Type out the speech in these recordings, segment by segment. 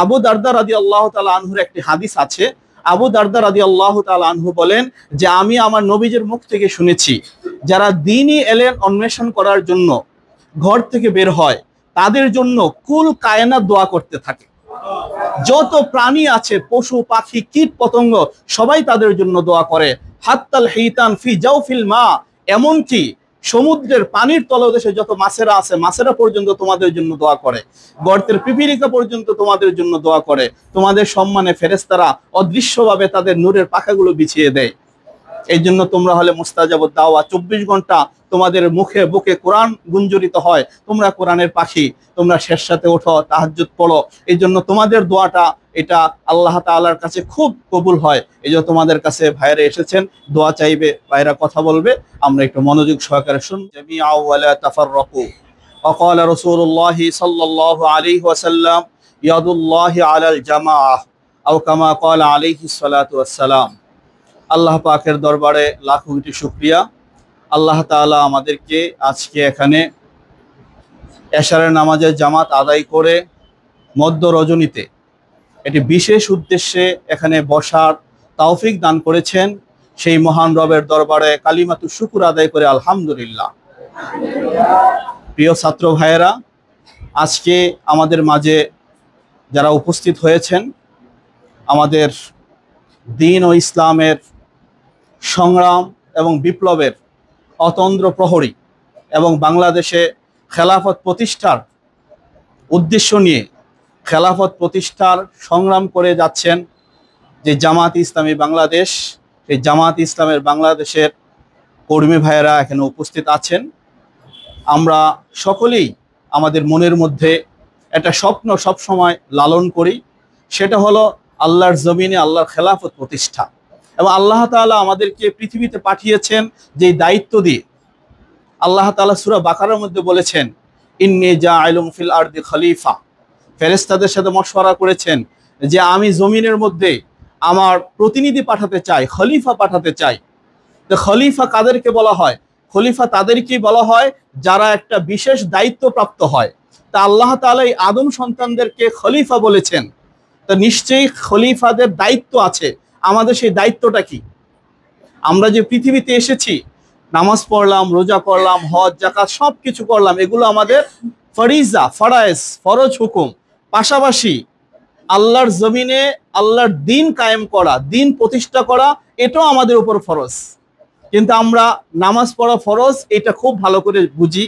আবু দারদা রাদিয়াল্লাহু তাআলা আনহুর একটি হাদিস আছে। আবু দারদা রাদিয়াল্লাহু তাআলা আনহু বলেন যে আমি আমার নবীজির মুখ থেকে শুনেছি, যারা দ্বীনি এলেন অন্বেষণ করার জন্য ঘর থেকে বের হয় তাদের জন্য কুল কায়নাত দোয়া করতে থাকে। যত প্রাণী আছে, পশু পাখি কীট পতঙ্গ, সবাই তাদের জন্য দোয়া করে। হাত্তাল হিতান ফি জাওফিল মা, এমনকি সমুদ্রের পানির তলদেশে যত মাছেরা আছে, মাছেরা পর্যন্ত তোমাদের জন্য দোয়া করে। গর্তের পিপিলিকা পর্যন্ত তোমাদের জন্য দোয়া করে। তোমাদের সম্মানে ফেরেশতারা অদৃশ্যভাবে তাদের নূরের পাখাগুলো বিছিয়ে দেয়। এই জন্য তোমরা হলে মুস্তাজাবুদ দাওয়া। 24 ঘন্টা তোমাদের মুখে বুকে কোরআন গুঞ্জরিত হয়। তোমরা কোরআনের পাখি, তোমরা শেষ সাথে ওঠো, তাহাজ্জুদ পড়ো। এই জন্য তোমাদের দোয়াটা এটা আল্লাহ তাআলার কাছে খুব কবুল হয়। এই জন্য তোমাদের কাছে ভাইরা এসেছেন, দোয়া চাইবে, ভাইরা কথা বলবে, আমরা একটু মনোযোগ সহকারে শুনব। জামিআউ ওয়া লা তাফাররাকু। وقال رسول الله صلى الله عليه وسلم يد الله على الجماعة أو كما قال عليه الصلاة والسلام। আল্লাহ পাকের দরবারে লাখ কোটি শুকরিয়া। আল্লাহ তাআলা আমাদেরকে আজকে এখানে এশারের নামাজের জামাত আদায় করে মধ্য রজনীতে এটি বিশেষ উদ্দেশ্যে এখানে বসার তৌফিক দান করেছেন। সেই মহান রবের দরবারে কালিমাতু শুকর আদায় করে আলহামদুলিল্লাহ। প্রিয় ছাত্র ভাইয়েরা, আজকে আমাদের মাঝে যারা উপস্থিত হয়েছেন, আমাদের দ্বীন ও ইসলামের সংগ্রাম এবং বিপ্লবের অতন্দ্র প্রহরী এবং বাংলাদেশে খেলাফত প্রতিষ্ঠার উদ্দেশ্য নিয়ে খেলাফত প্রতিষ্ঠার সংগ্রাম করে যাচ্ছেন যে জামাত ইসলামী বাংলাদেশ, সেই জামাত ইসলামের বাংলাদেশের কর্মী ভাইয়েরা এখানে উপস্থিত আছেন। আমরা সকলেই আমাদের মনের মধ্যে একটা স্বপ্ন সবসময় লালন করি, সেটা হলো আল্লাহর জমিনে আল্লাহর খেলাফত প্রতিষ্ঠা। এবং আল্লাহ তাআলা আমাদেরকে পৃথিবীতে পাঠিয়েছেন যে দায়িত্ব দিয়ে। আল্লাহ তাআলা সূরা বাকারার মধ্যে বলেছেন, ইন্নী জাআইলুম ফিল আরদি খলিফা। ফেরেশতাদের সাথে মশওয়ারা করেছেন যে আমি জমিনের মধ্যে আমার প্রতিনিধি পাঠাতে চাই, খলিফা পাঠাতে চাই। তো খলিফা কাদেরকে বলা হয়? খলিফা তাদেরকেই বলা হয় যারা একটা বিশেষ দায়িত্ব প্রাপ্ত হয়। তা আল্লাহ তাআলা এই আদম সন্তানদেরকে খলিফা বলেছেন, তো নিশ্চয়ই খলিফাদের দায়িত্ব আছে। আমাদের সেই দায়িত্বটা কি? আমরা যে পৃথিবীতে এসেছি, নামাজ পড়লাম, রোজা করলাম, হজ যাকাত সব কিছু করলাম, এগুলো আমাদের ফরিজা, ফরায়েজ, ফরজ হুকুম। পাশাপাশি আল্লাহর জমিনে আল্লাহর দ্বীন কায়েম করা, দ্বীন প্রতিষ্ঠা করা, এটাও আমাদের উপর ফরজ। কিন্তু আমরা নামাজ পড়া ফরজ এটা খুব ভালো করে বুঝি,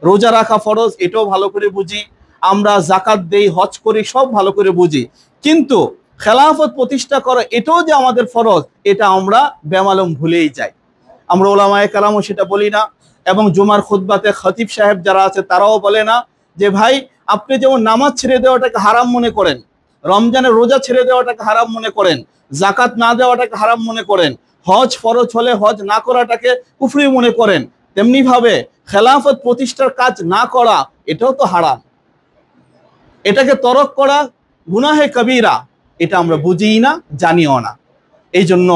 রোজা রাখা ফরজ এটাও ভালো করে বুঝি, আমরা যাকাত দেই, হজ করি, সব ভালো করে বুঝি। কিন্তু খেলাফত প্রতিষ্ঠা করা এটাও যে আমাদের ফরজ, এটা আমরা বেমালুম ভুলেই যাই। আমরা ওলামায়ে কেরামও সেটা বলি না, এবং জুমার খুতবাতে খতিব সাহেব যারা আছে তারাও বলে না যে ভাই আপনি যেমন নামাজ ছেড়ে দেওয়াটাকে হারাম মনে করেন, রমজানের রোজা ছেড়ে দেওয়াটাকে হারাম মনে করেন, যাকাত না দেওয়াটাকে হারাম মনে করেন, হজ ফরজ হলে হজ না করাটাকে কুফরি মনে করেন, তেমনি ভাবে খেলাফত প্রতিষ্ঠার কাজ না করা এটাও তো হারাম। এটাকে তরক করা গুনাহে কবিরা, এটা আমরা বুঝিই না, জানিও না। এই জন্য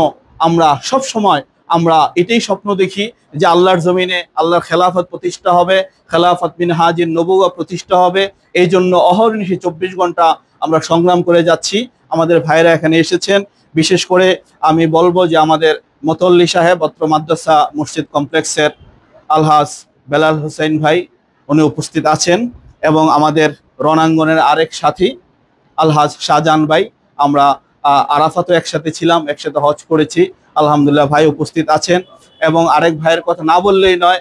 আমরা সব সময় আমরা এটাই স্বপ্ন দেখি যে আল্লাহর জমিনে আল্লাহর খেলাফত প্রতিষ্ঠা হবে, খেলাফত মিনহাজুন নবুওয়া প্রতিষ্ঠা হবে। এই জন্য অহর্নিশি 24 ঘন্টা আমরা সংগ্রাম করে যাচ্ছি। আমাদের ভাইরা এখানে এসেছেন। বিশেষ করে আমি বলবো যে আমাদের মুতল্লি সাহেব অত্র মাদ্রাসা মসজিদ কমপ্লেক্সের আলহাজ বেলাল হোসেন ভাই, উনি উপস্থিত আছেন, এবং আমাদের রণাঙ্গনের আরেক সাথী আলহাজ শাহজাহান ভাই। আমরা আরাফাতও একসাথে ছিলাম, একসাথে হজ করেছি, আলহামদুলিল্লাহ ভাই উপস্থিত আছেন। এবং আরেক ভাইয়ের কথা না বললেই নয়,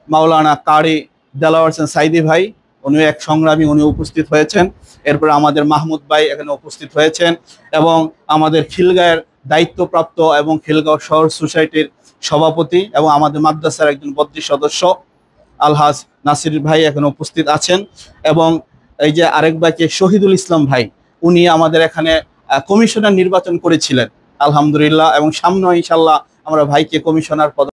মাওলানা কারি দেলাওয়ার হোসেন সাইদি ভাই, উনি এক সংগ্রামী, উনি উপস্থিত হয়েছেন। এরপরে আমাদের মাহমুদ ভাই এখানে উপস্থিত হয়েছেন, এবং আমাদের খিলগাঁয়ের দায়িত্বপ্রাপ্ত এবং খিলগাঁও শহর সোসাইটির সভাপতি এবং আমাদের মাদ্রাসার একজন বদ্রী সদস্য আলহাজ নাসির ভাই এখানে উপস্থিত আছেন। এবং এই যে আরেক ভাইকে শহীদুল ইসলাম ভাই, উনি আমাদের এখানে কমিশনার নির্বাচন করেছিলেন আলহামদুলিল্লাহ, এবং সামনে ইনশাল্লাহ আমরা ভাইকে কমিশনার পদ